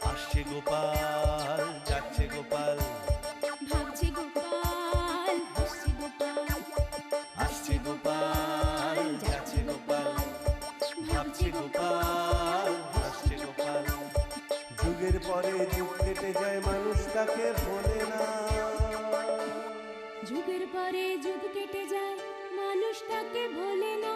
আসছে গোপাল, যাচ্ছে গোপাল, ভাবছে গোপাল, হাসছে গোপাল, আসছে গোপাল, যাচ্ছে গোপাল, ভাবছে গোপাল, হাসছে গোপাল। যুগের পরে যুগ কেটে যায়, মানুষ তাকে ভোলে না। যুগের পরে যুগ কেটে যায়, মানুষ তাকে ভোলে না।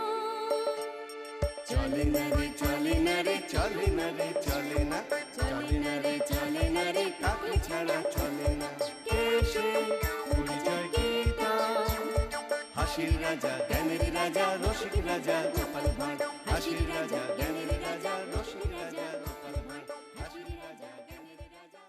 চলে না রে, চলে না রে, চলে না রে, চলে না, চলে না রে, চলে না রে, কাকে ছাড়া চলে না। কে সে পরিচয় কি তার? হাসির রাজা, জ্ঞানের রাজা, রসিক রাজা গোপাল ভাঁড়। হাসির রাজা, জ্ঞানের রাজা, রসিক রাজা গোপাল ভাঁড়। হাসির রাজা, জ্ঞানের রাজা।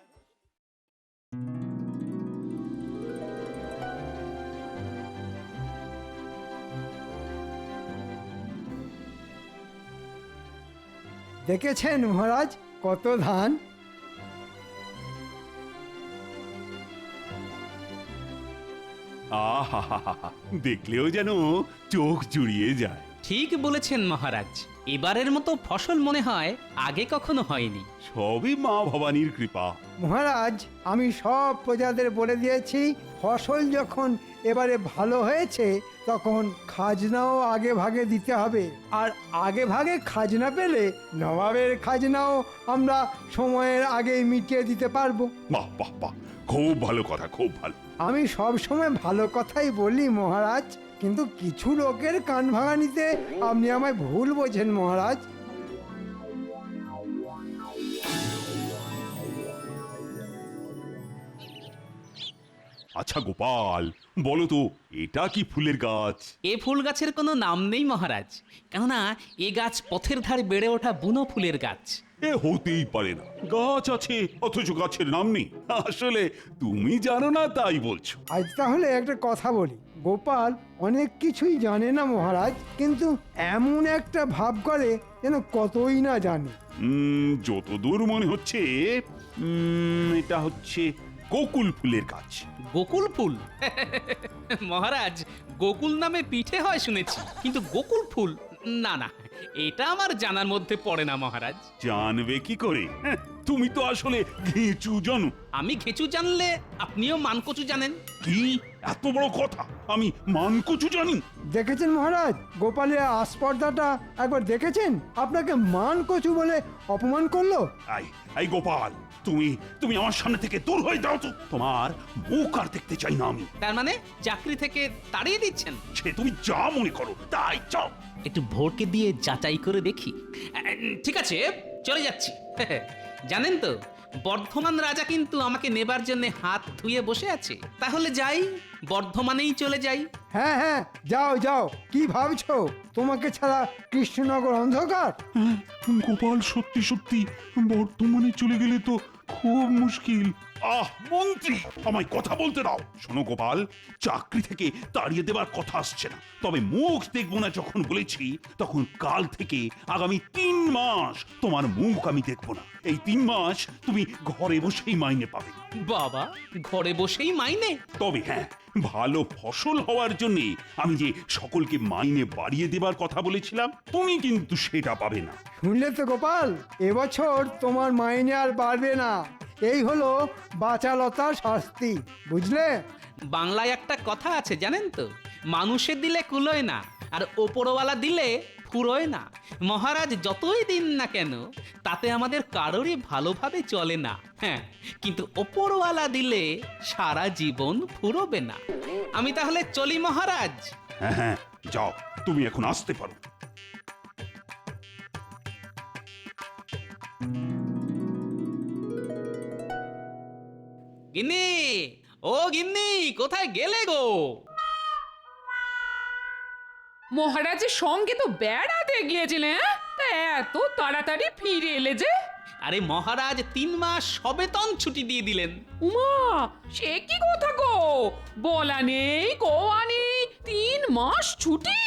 দেখেছেন মহারাজ কত ধান? আহা, দেখলেও যেন চোখ জুড়িয়ে যায়। ঠিক বলেছেন মহারাজ, এবারের মতো ফসল মনে হয় আগে কখনো হয়নি। সবই মা ভবানীর কৃপা। মহারাজ আমি সব প্রজাদের বলে দিয়েছি, ফসল যখন এবারে ভালো হয়েছে তখন খাজনাও আগে ভাগে দিতে হবে। আর আগে ভাগে খাজনা পেলে নবাবের খাজনাও আমরা সময়ের আগেই মিটিয়ে দিতে পারবো। বাহ বাহ বাহ, খুব ভালো কথা, খুব ভালো। আমি সব সময় ভালো কথাই বলি মহারাজ, কিন্তু কিছু লোকের কান ভাঙানিতে আপনি আমায় ভুল বোঝেন মহারাজ। আচ্ছা গোপাল, বলো তো এটা কি ফুলের গাছ? এ ফুল গাছের কোনো নাম নেই মহারাজ, কেননা এ গাছ পথের ধারে বেড়ে ওঠা বুনো ফুলের গাছ। এ হতেই পারে না, গাছ আছে অথচ গাছের নাম নেই। আসলে তুমি জানো না তাই বলছো। আজ তাহলে একটা কথা বলি, গোপাল অনেক কিছুই জানে না মহারাজ, কিন্তু এমন একটা ভাব করে যেন কতই না জানে। যতদূর মনে হচ্ছে এটা হচ্ছে গোকুল ফুলের গাছ। গোকুল ফুল? মহারাজ, গোকুল নামে পিঠে হয় শুনেছি, কিন্তু গোকুল ফুল না না, এটা আমার জানার মধ্যে পড়ে না মহারাজ। জানবে কি করে? হ্যাঁ, তুমি তো আসলে ঘেঁচু জানো। আমি ঘেঁচু জানলে আপনিও মানকচু জানেন। কি এত বড় কথা, আমি মানকচু জানি? দেখেছেন মহারাজ, গোপালের আস্পর্ধাটা একবার দেখেছেন? আপনাকে মান কচু বলে অপমান করলো। এই গোপাল, তুমি তুমি আমার সামনে থেকে দূর হয়ে যাও তো। তোমার মুখ আর দেখতে চাই না আমি। তার মানে চাকরি থেকে তাড়িয়ে দিচ্ছেন? সে তুমি যা মনে করো তাই চাও। একটু ভোরকে দিয়ে যাচাই করে দেখি। ঠিক আছে, চলে যাচ্ছি। জানেন তো, বর্ধমান রাজা কিন্তু আমাকে নেবার জন্য হাত ধুয়ে বসে আছে। তাহলে যাই, বর্ধমানেই চলে যাই। হ্যাঁ হ্যাঁ, যাও যাও। কি ভাবছো তোমাকে ছাড়া কৃষ্ণনগর অন্ধকার? গোপাল সত্যি সত্যি বর্তমানে চলে গেলে তো খুব মুশকিল। মন্ত্রী, আমায় কথা বলতে দাও। শোনো গোপাল, চাকরি থেকে তাড়িয়ে দেবার কথা আসছে না, তবে মুখ দেখবো না যখন বলেছি, তখন কাল থেকে আগামী 3 মাস তোমার মুখ আমি দেখবো না। এই 3 মাস তুমি ঘরে বসেই মাইনে পাবে। বাবা, ঘরে বসেই মাইনে? তবে হ্যাঁ, ভালো ফসল হওয়ার জন্য আমি যে সকলকে মাইনে বাড়িয়ে দেবার কথা বলেছিলাম, তুমি কিন্তু সেটা পাবে না। শুনলে তো গোপাল, এবছর তোমার মাইনে আর বাড়বে না। এই হলো বাচালতার শাস্তি, বুঝলে? বাংলায় একটা কথা আছে জানেন তো, মানুষে দিলে কুলোয় না, আর ওপরওয়ালা দিলে ফুরোয় না। মহারাজ যতই দিন না কেন, তাতে আমাদের কারোরই ভালোভাবে চলে না। হ্যাঁ, কিন্তু ওপরওয়ালা দিলে সারা জীবন ফুরোবে না। আমি তাহলে চলি মহারাজ। হ্যাঁ হ্যাঁ, যাও, তুমি এখন আসতে পারো। গিন্নি, ও গিন্নি, কোথায় গেলে গো? মহারাজের সঙ্গে তো বেড়াতে গিয়েছিলে, হ্যাঁ? তা এত তাড়াতাড়ি ফিরে এলে যে? আরে মহারাজ 3 মাস সবেতন ছুটি দিয়ে দিলেন। উমা, সে কি কথা গো? বলা নেই কোয়া নেই, 3 মাস ছুটি?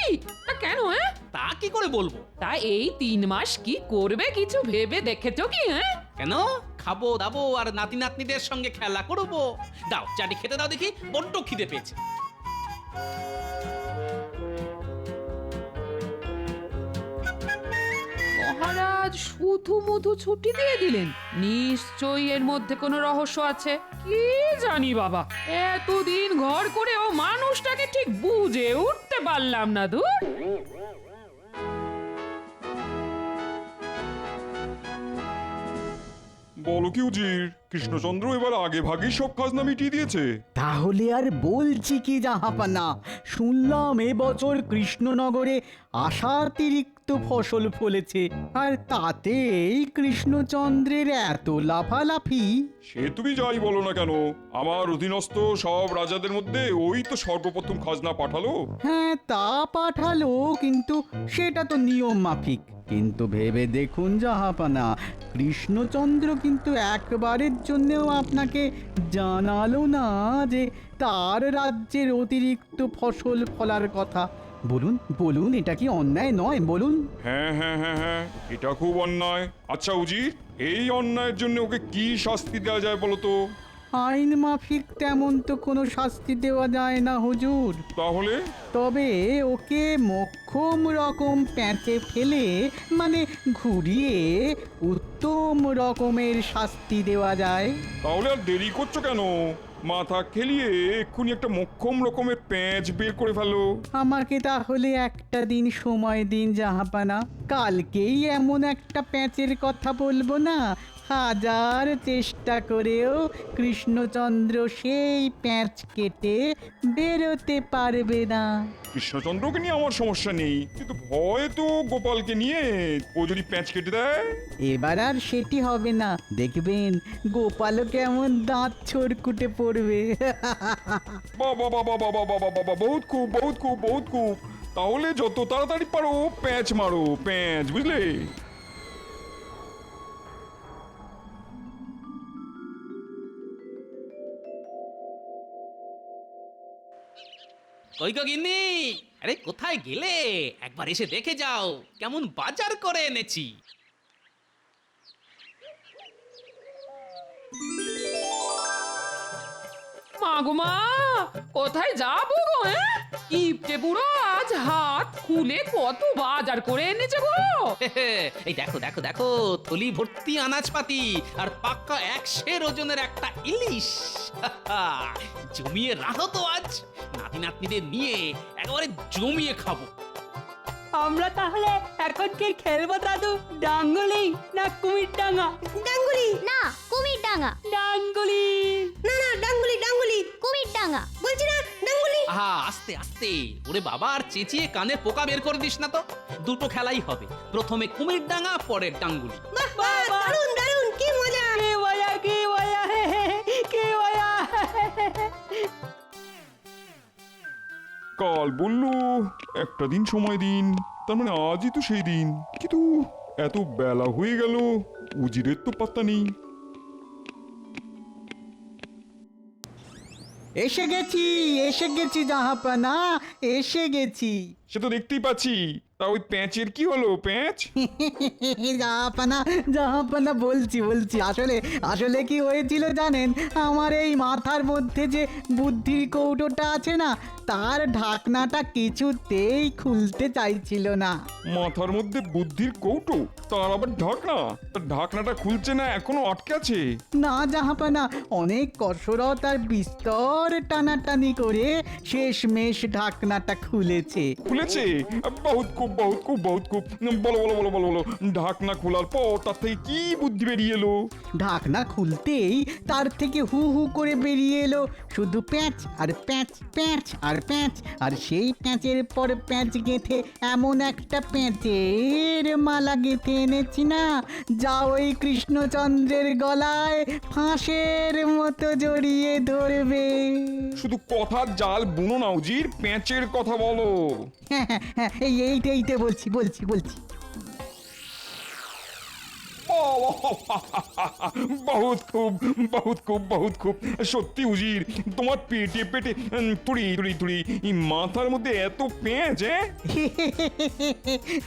তা কেন? হ্যাঁ, তা কি করে বলবো? তা এই 3 মাস কি করবে কিছু ভেবে দেখেছো কি? হ্যাঁ, কেন? খাবো দাবো আর নাতি নাতনিদের সঙ্গে খেলা করবো। দাও চাটি খেতে দাও দেখি, বড্ড খিদে পেয়েছে। মহারাজ শুধু মধু ছুটি দিয়ে দিলেন? নিশ্চয়ই এর মধ্যে কোনো রহস্য আছে। কি জানি বাবা, এতদিন ঘর করেও মানুষটাকে ঠিক বুঝে উঠতে পারলাম না। দূর, বলো কি উজির, কৃষ্ণচন্দ্র এবার আগে ভাগেই সব খাজনা মিটিয়ে দিয়েছে? তাহলে আর বলছি কি জাহাপানা, শুনলাম এবছর কৃষ্ণনগরে আশাতিরিক্ত ফসল ফলেছে, আর তাতেই কৃষ্ণচন্দ্রের এত লাফালাফি। সে তুমি যাই বলো না কেন, আমার অধীনস্থ সব রাজাদের মধ্যে ওই তো সর্বপ্রথম খাজনা পাঠালো। হ্যাঁ, তা পাঠালো, কিন্তু সেটা তো নিয়ম মাফিক। কিন্তু ভেবে দেখুন জাহাপানা, কৃষ্ণচন্দ্র কিন্তু একবারের জন্যও আপনাকে জানালো না যে তার রাজ্যের অতিরিক্ত ফসল ফলার কথা। বলুন বলুন, এটা কি অন্যায় নয় বলুন? হ্যাঁ হ্যাঁ হ্যাঁ হ্যাঁ, এটা খুব অন্যায়। আচ্ছা উজির, এই অন্যায়ের জন্য ওকে কি শাস্তি দেওয়া যায় বলো তো? আইন মাফিক তেমন তো কোনো শাস্তি দেওয়া যায় না হুজুর। তাহলে? তবে ওকে মোক্ষম রকম প্যাঁচে ফেলে, মানে ঘুরিয়ে উত্তম রকমের শাস্তি দেওয়া যায়। তাহলে আর দেরি করছো কেন? মাথা খেলিয়ে এক্ষুনি একটা মোক্ষম রকমের প্যাঁচ বের করে ফেলো। আমাকে তাহলে একটা দিন সময় দিন জাহাপানা, কালকেই এমন একটা প্যাঁচের কথা বলবো না, হাজার চেষ্টা করেও কৃষ্ণচন্দ্র সেই প্যাঁচ কেটে বেরোতে পারবে না। কৃষ্ণচন্দ্রকে নিয়ে আমার সমস্যা নেই, কিন্তু ভয় তো গোপালকে নিয়ে, ও যদি প্যাঁচ কেটে দেয়। এবার আর সেটি হবে না, দেখবেন গোপালও কেমন দাঁত ছড়কুটে পড়বে। বাবা বাবা বাবা বাবা বাবা, বহুত খুব বহুত খুব বহুত খুব। তাহলে যত তাড়াতাড়ি পারো প্যাঁচ মারো, প্যাঁচ, বুঝলে? কই গো গিন্নি, আরে কোথায় গেলে? একবার এসে দেখে যাও কেমন বাজার করে এনেছি। মা গো মা, কোথায় যাবো গো? ইপটে বুড়ো আজ হাত খুলে কত বাজার করে এনেছে গো। এই দেখো দেখো দেখো, থলি ভর্তি আনাজপাতি আর পাক্কা 100 ওজনের একটা ইলিশ। জমিয়ে রাখো তো, আজ নাতি নাতনিদের নিয়ে একেবারে জমিয়ে খাবো। আমরা তাহলে এখন কি খেলবো দাদু? ডাঙ্গুলি না কুমির ডাঙ্গা? ডাঙ্গুলি না, কুমির ডাঙ্গা। ডাঙ্গুলি না না, ডাঙ্গুলি ডাঙ্গুলি, কুমির ডাঙ্গা বলছি না, ডাঙ্গুলি। আহা, আস্তে আস্তে, ওরে বাবা, আর চেঁচিয়ে কানে পোকা বের করে দিস না তো। দুটো খেলাই হবে, প্রথমে কুমির ডাঙ্গা, পরে ডাঙ্গুলি। বাহ বাহ, দারুণ দারুণ, কি মজা। কি মজা, কি মজা, কি মজা। কাল বললো একটা দিন সময় দিন, তার মানে আজই তো সেই দিন। কিন্তু এত বেলা হয়ে গেল, উজিরের তো পাত্তা নেই। এসে গেছি জাহাপানা, এসে গেছি। সে তো দেখতেই পাচ্ছি। তা ওই প্যাঁচের কি হলো, প্যাঁচ? জাহাপানা বলছি আসলে কি হয়েছিল জানেন? আমার এই মাথার মধ্যে যে বুদ্ধির কৌটোটা আছে না, তার ঢাকনাটা কিছুতেই খুলতে চাইছিল না। মাথার মধ্যে বুদ্ধির কৌটো, তার আবার ঢাকনা? তার ঢাকনাটা খুলছে না, এখনো আটকে আছে? না জাহাপানা, অনেক কসরত আর বিস্তর টানাটানি করে শেষমেশ ঢাকনাটা খুলেছে। খুলেছে? বহুত খুব বহুত খুব বহুত খুব। বলো বলো বলো বলো বলো, ঢাকনা খোলার পর তার থেকে কি বুদ্ধি বেরিয়ে এলো? ঢাকনা খুলতেই তার থেকে হু হু করে বেরিয়ে এলো শুধু প্যাঁচ আর প্যাঁচ, প্যাঁচ আর প্যাঁচ, আর সেই প্যাঁচের পর প্যাঁচ গেঁথে এমন একটা প্যাঁচের মালা গেঁথে এনেছি না, যা ওই কৃষ্ণচন্দ্রের গলায় ফাঁসের মতো জড়িয়ে ধরবে। শুধু কথার জাল বুনো না উজির, প্যাঁচের কথা বলো। হ্যাঁ হ্যাঁ হ্যাঁ, এইটা বলছি। বহুত খুব বহুত খুব বহুত খুব। সত্যি উজির, তোমার পেটে পেটে তুড়ি তুড়ি তুড়ি, মাথার মধ্যে এত পেঁচ।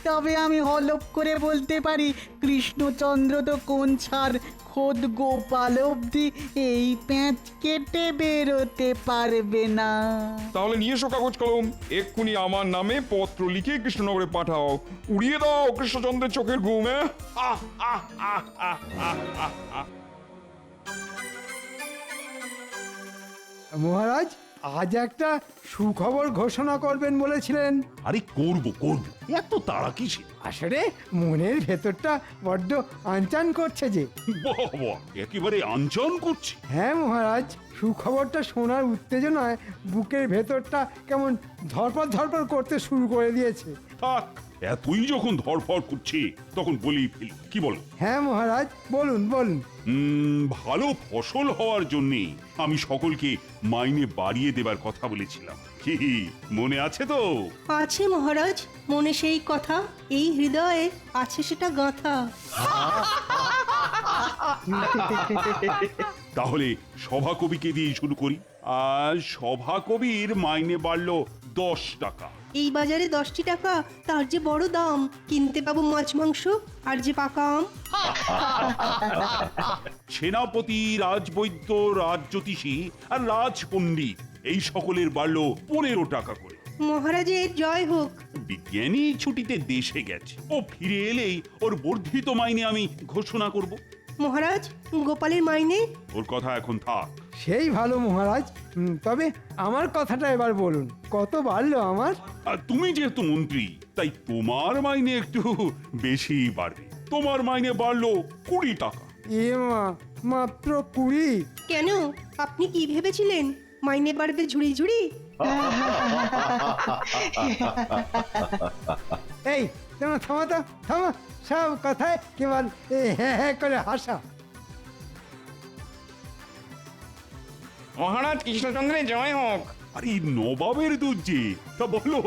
তবে আমি হলপ করে বলতে পারি, কৃষ্ণচন্দ্র তো কোন ছাড় খোদ গোপাল অবধি এই প্যাঁচ কেটে বেরোতে পারবে না। তাহলে নিয়ে এসো কাগজ কলম, এক্ষুনি আমার নামে পত্র লিখে কৃষ্ণনগরে পাঠাও। উড়িয়ে দাও কৃষ্ণচন্দ্রের চোখের ঘুম। মহারাজ, আজ একটা সুখবর ঘোষণা করবেন বলেছিলেন। আরে করব করব, এত তাড়া কিসে? আসলে মনের ভেতরটা বড্ড আনচান করছে যে। বাহ বাহ, একেবারে আঞ্চন করছে। হ্যাঁ মহারাজ, সুখবরটা শোনার উত্তেজনায় বুকের ভেতরটা কেমন ধরপড় ধরপড় করতে শুরু করে দিয়েছে। থাক, এতই যখন ধরফড় করছে তখন বলেই ফেলি, কি বল? হ্যাঁ মহারাজ, বলুন বলুন। ভালো ফসল হওয়ার জন্য আমি সকলকে মাইনে বাড়িয়ে দেবার কথা বলেছিলাম, কি মনে আছে তো? আছে মহারাজ, মনে সেই কথা, এই হৃদয়ে আছে সেটা গাঁথা। তাহলে সভাকবিকে দিয়ে শুরু করি। আর সভাকবির মাইনে বাড়লো 10 টাকা। এই বাজারে 10টি টাকা, তার যে বড় দাম, কিনতে পাবো মাছ মাংস আর যে পাকা আম। সেনাপতি, রাজবৈদ্য, রাজজ্যোতিষী আর রাজপণ্ডিত এই সকলের বাড়লো 15 টাকা করে। মহারাজের জয় হোক। বিজ্ঞানী ছুটিতে দেশে গেছে, ও ফিরে এলেই ওর বর্ধিত মাইনে আমি ঘোষণা করব। মহারাজ, গোপালের মাইনে? ওর কথা এখন থাক। সেই ভালো মহারাজ। তবে আমার কথাটা এবার বলুন, কত বাড়লো আমার? আর তুমি যেহেতু মন্ত্রী, তাই তোমার মাইনে একটু বেশি বাড়বে। তোমার মাইনে বাড়লো 20 টাকা। এ মা, মাত্র 20? কেন, আপনি কি ভেবেছিলেন মাইনে বাড়বে ঝুড়ি ঝুড়ি? এই তোমার থামা তো, থামা, সব কথায় কেবল হ্যাঁ হ্যাঁ করে হাসা। মহারাজ কৃষ্ণচন্দ্রের জয় হোক। আরে নবাবের দুধ যে, তা বলো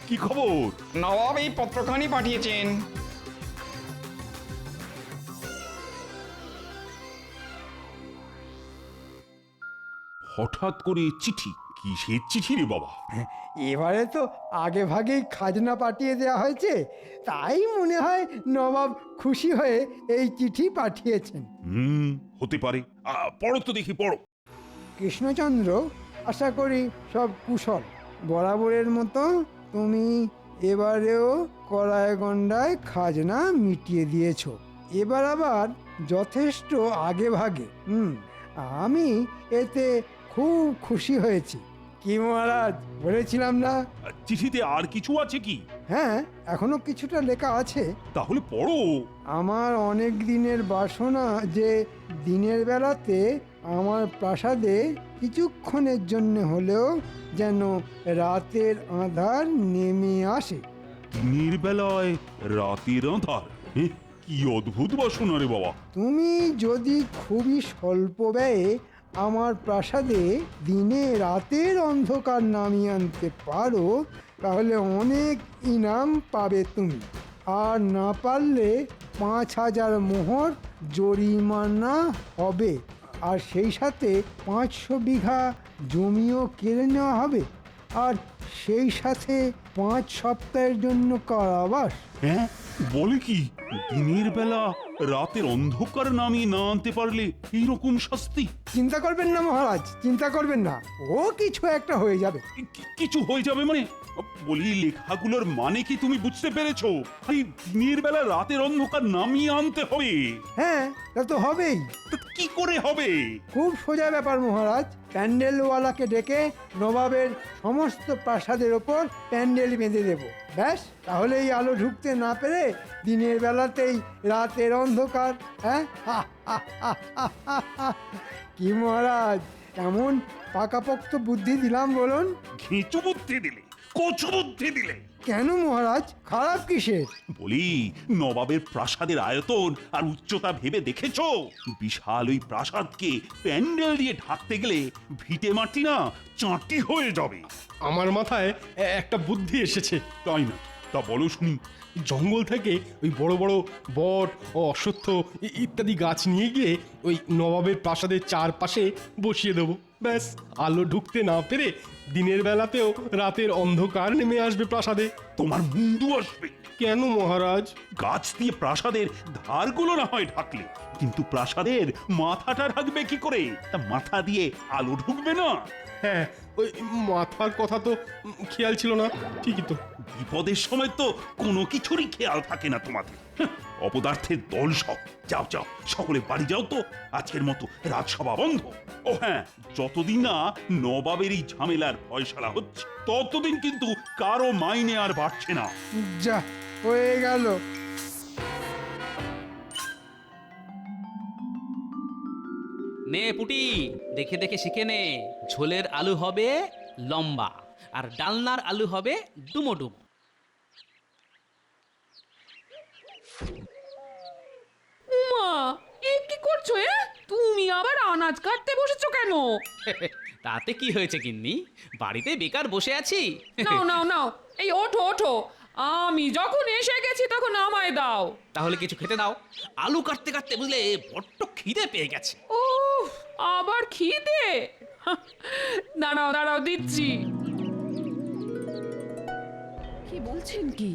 কি খবর? নবাব এই পত্রখানি পাঠিয়েছেন। হঠাৎ করে চিঠি? কিসের চিঠি রে বাবা? এবারে তো আগে ভাগেই খাজনা পাঠিয়ে দেওয়া হয়েছে, তাই মনে হয় নবাব খুশি হয়ে এই চিঠি পাঠিয়েছেন। হতে পারে। পড়ো তো দেখি, পড়ো। কৃষ্ণচন্দ্র, আশা করি সব কুশল। বরাবরের মতো তুমি এবারেও কড়ায় গন্ডায় খাজনা মিটিয়ে দিয়েছ। এবার আবার যথেষ্ট আগে ভাগে। আমি এতে খুব খুশি হয়েছি। কি মহারাজ, বলেছিলাম না? চিঠিতে আর কিছু আছে কি? হ্যাঁ, এখনো কিছুটা লেখা আছে। তাহলে পড়ো। আমার অনেক দিনের বাসনা যে দিনের বেলাতে আমার প্রাসাদে কিছুক্ষণের জন্য হলেও যেন রাতের আঁধার নেমে আসে। দিনের বেলায় রাতের আঁধার? কি অদ্ভুত বাসনা রে বাবা। তুমি যদি খুবই স্বল্প ব্যয়ে আমার প্রাসাদে দিনে রাতের অন্ধকার নামিয়ে আনতে পারো, তাহলে অনেক ইনাম পাবে তুমি। আর না পারলে 5000 মোহর জরিমানা হবে, আর সেই সাথে 500 বিঘা জমিও কেড়ে নেওয়া হবে, আর সেই সাথে 5 সপ্তাহের জন্য কারাবাস। হ্যাঁ, বলে কি? দিনের বেলা রাতের অন্ধকার নামিয়ে না আনতে পারলে এইরকম শাস্তি? চিন্তা করবেন না মহারাজ, চিন্তা করবেন না, ও কিছু একটা হয়ে যাবে। কিছু হয়ে যাবে মানে? বলি, লেখাগুলোর মানে কি তুমি বুঝতে পেরেছো? এই দিনের বেলা রাতের অন্ধকার নামিয়ে আনতে হবে। হ্যাঁ, তা তো হবেই। তা কি করে হবে? খুব সোজা ব্যাপার মহারাজ। প্যান্ডেলওয়ালাকে ডেকে নবাবের সমস্ত প্রাসাদের ওপর প্যান্ডেল বেঁধে দেব। ব্যাস, তাহলেই আলো ঢুকতে না পেরে দিনের বেলাতেই রাতের অন্ধকার। হ্যাঁ, কি মহারাজ, এমন পাকাপোক্ত বুদ্ধি দিলাম বলুন? ঘিঁচু বুদ্ধি দিলে, কচু বুদ্ধি দিলে। কেন মহারাজ, খারাপ কিসের? বলি, নবাবের প্রাসাদের আয়তন আর উচ্চতা ভেবে দেখেছো? বিশাল ওই প্রাসাদকে প্যান্ডেল দিয়ে ঢাকতে গেলে ভিটে মাটি না চাঁটি হয়ে যাবে। আমার মাথায় একটা বুদ্ধি এসেছে। তাই না? তা বলো শুনি। জঙ্গল থেকে ওই বড় বড় বট ও অশ্বত্থ ইত্যাদি গাছ নিয়ে গিয়ে ওই নবাবের প্রাসাদের চারপাশে বসিয়ে দেবো। ব্যাস আলো ঢুকতে না পেরে দিনের বেলাতেও রাতের অন্ধকার নেমে আসবে প্রাসাদে। তোমার মুন্ডু আসবে। কেন মহারাজ? গাছ দিয়ে প্রাসাদের ধারগুলো না হয় ঢাকলে, কিন্তু প্রাসাদের মাথাটা ঢাকবে কি করে? তা মাথা দিয়ে আলো ঢুকবে না? হ্যাঁ, ওই মাথার কথা তো খেয়াল ছিল না। ঠিকই তো। বিপদের সময় তো কোনো কিছুরই খেয়াল থাকে না তোমাদের। অপদার্থের দল সব। যাও যাও, সকলে বাড়ি যাও তো, আজকের মতো রাজসভা বন্ধ। ও হ্যাঁ, যতদিন না নবাবের এই ঝামেলার ফয়সালা হচ্ছে, ততদিন কিন্তু কারো মাইনে আর বাড়ছে না। যা হয়ে গেল। নে পুটি, দেখে দেখে শিখে নে। ঝোলের আলু হবে লম্বা, আর ডালনার আলু হবে ডুমো ডুমো। মা, এ কি করছো? তুমি আবার আনাজ কাটতে বসেছো কেন? তাতে কি হয়েছে গিন্নি? বাড়িতে বেকার বসে আছি। নাও নাও নাও, এই ওঠো ওঠো, আমি যখন এসে গেছি তখন আমায় দাও। তাহলে কিছু খেতে দাও। আলু কাটতে কাটতে বুঝলে বড্ড খিদে পেয়ে গেছে। ও, আবার খিদে? দাঁড়াও দাঁড়াও, দিচ্ছি। কি বলছেন কি?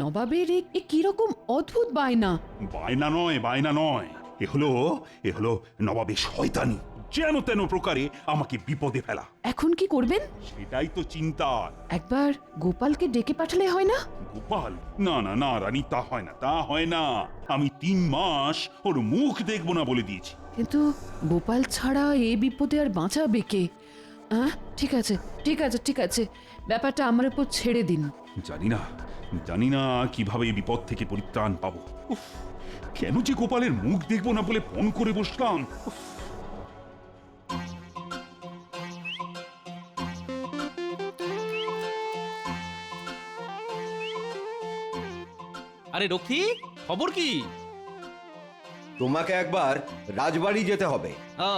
নবাবের এ কিরকম অদ্ভুত বায়না! বায়না নয়, বায়না নয়, এ হলো নবাবের শয়তানি। যেন তেন প্রকারে আমাকে বিপদে ফেলা। এখন কি করবেন? সেটাই তো চিন্তা। একবার গোপালকে ডেকে পাঠালে হয় না? গোপাল? না না না রানী, তা হয় না, তা হয় না। আমি 3 মাস ওর মুখ দেখবো না বলে দিয়েছি। কিন্তু গোপাল ছাড়া এ বিপদে আর বাঁচাবে কে? ঠিক আছে ঠিক আছে ঠিক আছে, ব্যাপারটা আমার উপর ছেড়ে দিন। জানি না কিভাবে এই বিপদ থেকে পরিত্রাণ পাবো। উফ, কেন যে গোপালের মুখ দেখবো না বলে ফোন করে বসলাম। উফ। আরে রক্ষী, খবর কি? তোমাকে একবার রাজবাড়ি যেতে হবে। ও,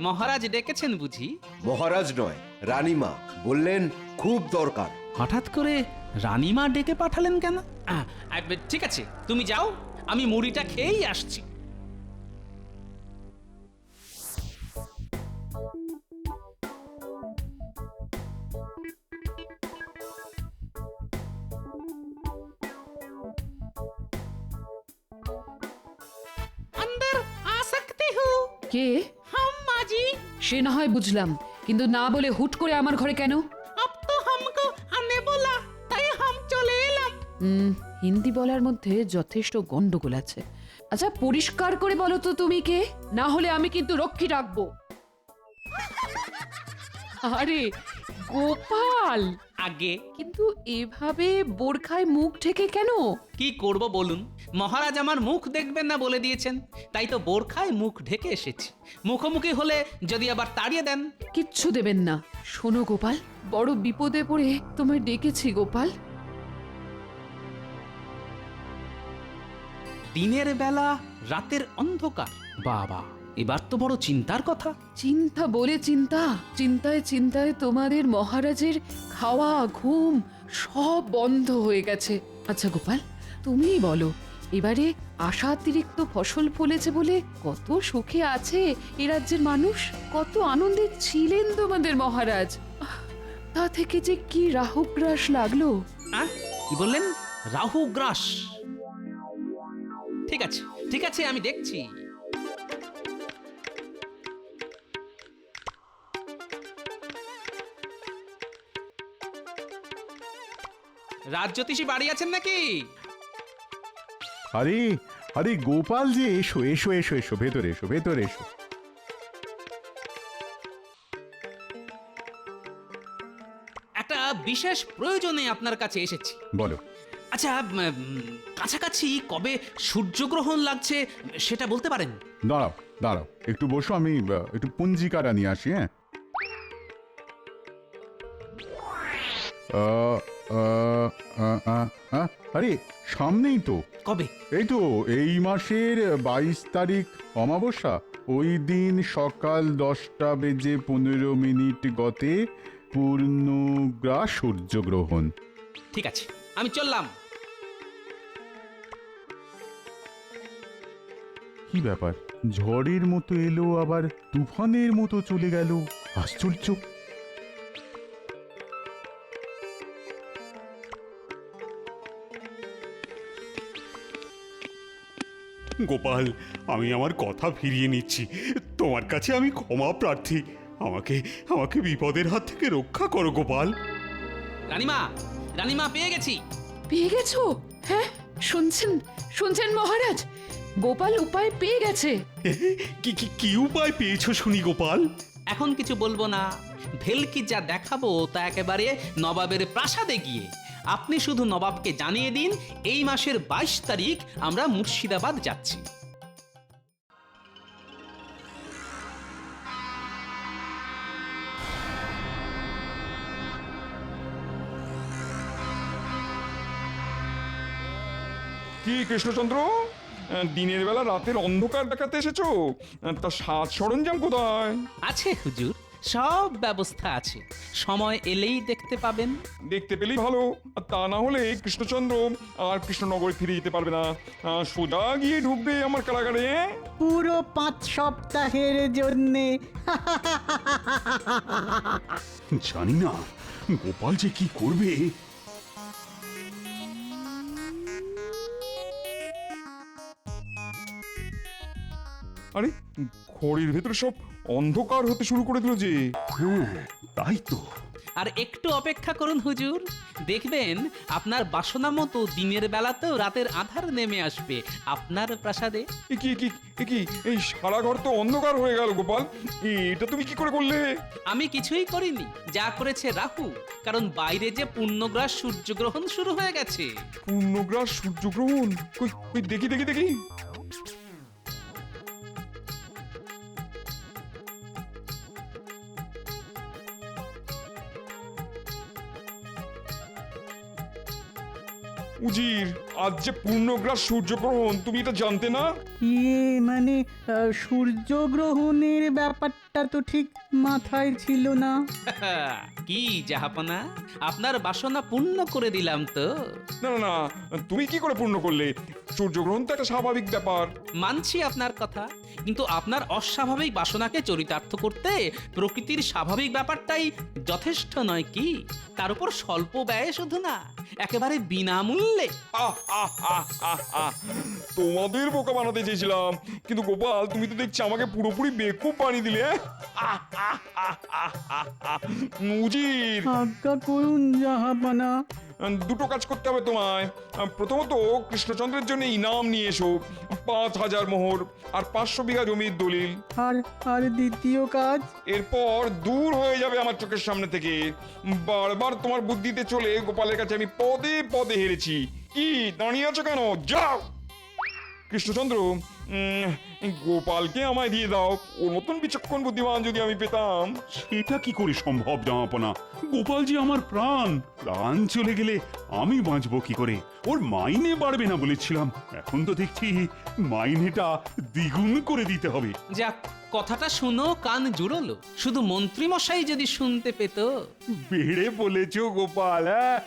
মহারাজ ডেকেছেন বুঝি? মহারাজ নয়, রানীমা বললেন খুব দরকার। হঠাৎ করে রানীমা ডেকে পাঠালেন কেন? ঠিক আছে, তুমি যাও, আমি মুড়িটা খেয়েই আসছি। अंदर आ सकते हो? কে? हम माजी। সে না হয় বুঝলাম, কিন্তু না বলে হুট করে আমার ঘরে কেন? अब तो हमको आने बोला, তাই हम চলে এলাম। হিন্দি বলার মধ্যে যথেষ্ট গন্ডগোল আছে। আচ্ছা, পরিষ্কার করে বলো তো তুমি কে? না হলে আমি কিন্তু রক্ষী রাখবো। আরে গোপাল! আগে কিন্তু এভাবে বোরখায় মুখ ঢেকে কেন? কি করব বলুন? মহারাজ আমার মুখ দেখবেন না বলে দিয়েছেন, তাই তো বোরখায় মুখ ঢেকে এসেছি। মুখোমুখি হলে যদি আবার তাড়িয়ে দেন। কিচ্ছু দেবেন না। শোনো গোপাল, বড় বিপদে পড়ে তোমায় ডেকেছি গোপাল। দিনের বেলা রাতের অন্ধকার, বাবা এবার তো বড় চিন্তার কথা। চিন্তা বলে চিন্তা, চিন্তায় চিন্তায় তোমাদের মহারাজের খাওয়া ঘুম সব বন্ধ হয়ে গেছে। আচ্ছা গোপাল, তুমিই বলো, এবারে আশাতিরিক্ত ফসল ফলেছে বলে কত সুখে আছে এ রাজ্যের মানুষ, কত আনন্দে ছিলেন তোমাদের মহারাজ। তা থেকে যে কি রাহুগ্রাস লাগলো। কি বললেন? রাহুগ্রাস? ঠিক আছে ঠিক আছে, আমি দেখছি। রাজজ্যোতিষী বাড়ি আছেন নাকি? আরে আরে গোপাল যে, এসো এসো এসো এসো, ভেতরে এসো, ভেতরে এসো। একটা বিশেষ প্রয়োজনে আপনার কাছে এসেছি। বলো। আচ্ছা, কাছাকাছি কবে সূর্যগ্রহণ লাগছে সেটা বলতে পারেন? দাঁড়াও দাঁড়াও, একটু বসো, আমি একটু পঞ্জিকাটা নিয়ে আসি। হ্যাঁ, আরে সামনেই তো। কবে? এই তো এই মাসের 22 তারিখ অমাবস্যা। ওই দিন সকাল 10:15 গতে পূর্ণগ্রাস সূর্যগ্রহণ। ঠিক আছে, আমি চললাম। কি ব্যাপার, ঝড়ের মতো এলো আবার তুফানের মতো চলে গেল। আশ্চর্য! গোপাল, আমি আমার কথা ফিরিয়ে নিচ্ছি। তোমার কাছে আমি ক্ষমা প্রার্থী। আমাকে আমাকে বিপদের হাত থেকে রক্ষা করো গোপাল। রানীমা, রানীমা, পেয়ে গেছি। পেয়ে গেছো? হ্যাঁ, শুনছেন শুনছেন মহারাজ, গোপাল উপায় পেয়ে গেছে। কি কি কি উপায় পেয়েছো শুনি গোপাল? এখন কিছু বলবো না, ভেলকি যা দেখাবো তা একেবারে নবাবের প্রাসাদে গিয়ে। আপনি শুধু নবাবকে জানিয়ে দিন এই মাসের 22 তারিখ আমরা মুর্শিদাবাদ যাচ্ছি। কি কৃষ্ণচন্দ্র, দিনের বেলা রাতের অন্ধকার দেখাতে এসেছো? তা সাজ সরঞ্জাম কোথায়? আছে হুজুর, সব ব্যবস্থা আছে, সময় এলেই দেখতে পাবেন। দেখতে পেলেই ভালো, আর তা না হলে কৃষ্ণচন্দ্র আর কৃষ্ণনগরে ফিরে যেতে পারবে না। সোজা গিয়ে ঢুকবে আমার কারাগারে। পুরো 5 সপ্তাহের জন্যে। জানি না গোপাল যে কি করবে। আরে, ঘরের ভেতরে সব অন্ধকার হতে শুরু করে দিল যে। হ্যাঁ, তাই তো। আর একটু অপেক্ষা করুন হুজুর, দেখবেন আপনার বাসনা মতো দিনের বেলাতেও রাতের আধার নেমে আসবে আপনার প্রাসাদে। এ কি কি এ কি, এই সারা ঘর তো অন্ধকার হয়ে গেল গোপাল। এটা তুমি কি করে করলে? আমি কিছুই করিনি, যা করেছে রাহু, কারণ বাইরে যে পূর্ণগ্রাস সূর্যগ্রহণ শুরু হয়ে গেছে। পূর্ণগ্রাস সূর্যগ্রহণ? কই কই, দেখি দেখি দেখি। উজির, আজ যে পূর্ণগ্রাস সূর্যগ্রহণ, তুমি এটা জানতে না? মানে সূর্যগ্রহণের ব্যাপারটা তো ঠিক মাথায় ছিল না। কি জাহাপনা, আপনার বাসনা পূর্ণ করে দিলাম তো। না না না, তুমি কি করে পূর্ণ করলে? সূর্যগ্রহণ তো একটা স্বাভাবিক ব্যাপার। মানছি আপনার কথা, কিন্তু আপনার অস্বাভাবিক বাসনাকে চরিতার্থ করতে প্রকৃতির স্বাভাবিক ব্যাপারটাই যথেষ্ট নয় কি? তার উপর স্বল্প ব্যয়ে শুধু না, একেবারে বিনামূল্যে। তোমাদের বোকা বানাতে চেয়েছিলাম, কিন্তু গোপাল তুমি তো দেখছি আমাকে পুরোপুরি বেকুব বানিয়ে দিলে। উজির, আজ্ঞা করুন জাহাপানা। দুটো কাজ করতে হবে তোমায়। প্রথমত কৃষ্ণচন্দ্রের জন্য ইনাম নিয়ে এসো, 5000 মোহর আর 500 বিঘা জমির দলিল। আর দ্বিতীয় কাজ? এরপর দূর হয়ে যাবে আমার চোখের সামনে থেকে। বারবার তোমার বুদ্ধিতে চলে গোপালের কাছে আমি পদে পদে হেরেছি। কি দাঁড়িয়ে আছো কেন? যাও। কৃষ্ণচন্দ্র, গোপালকে আমায় দিয়ে দাও। ওর মতন বিচক্ষণ বুদ্ধিমান যদি আমি পেতাম। সেটা কি করে সম্ভব জামাপনা? গোপাল যে আমার প্রাণ। প্রাণ চলে গেলে আমি বাঁচবো কি করে? ওর মাইনে বাড়বে না বলেছিলাম, এখন তো দেখছি মাইনেটা দ্বিগুণ করে দিতে হবে। যাক, কথাটা শুনো কান জুড়লো। শুধু মন্ত্রী মশাই যদি শুনতে পেত। বেড়ে বলেছো গোপাল। হ্যাঁ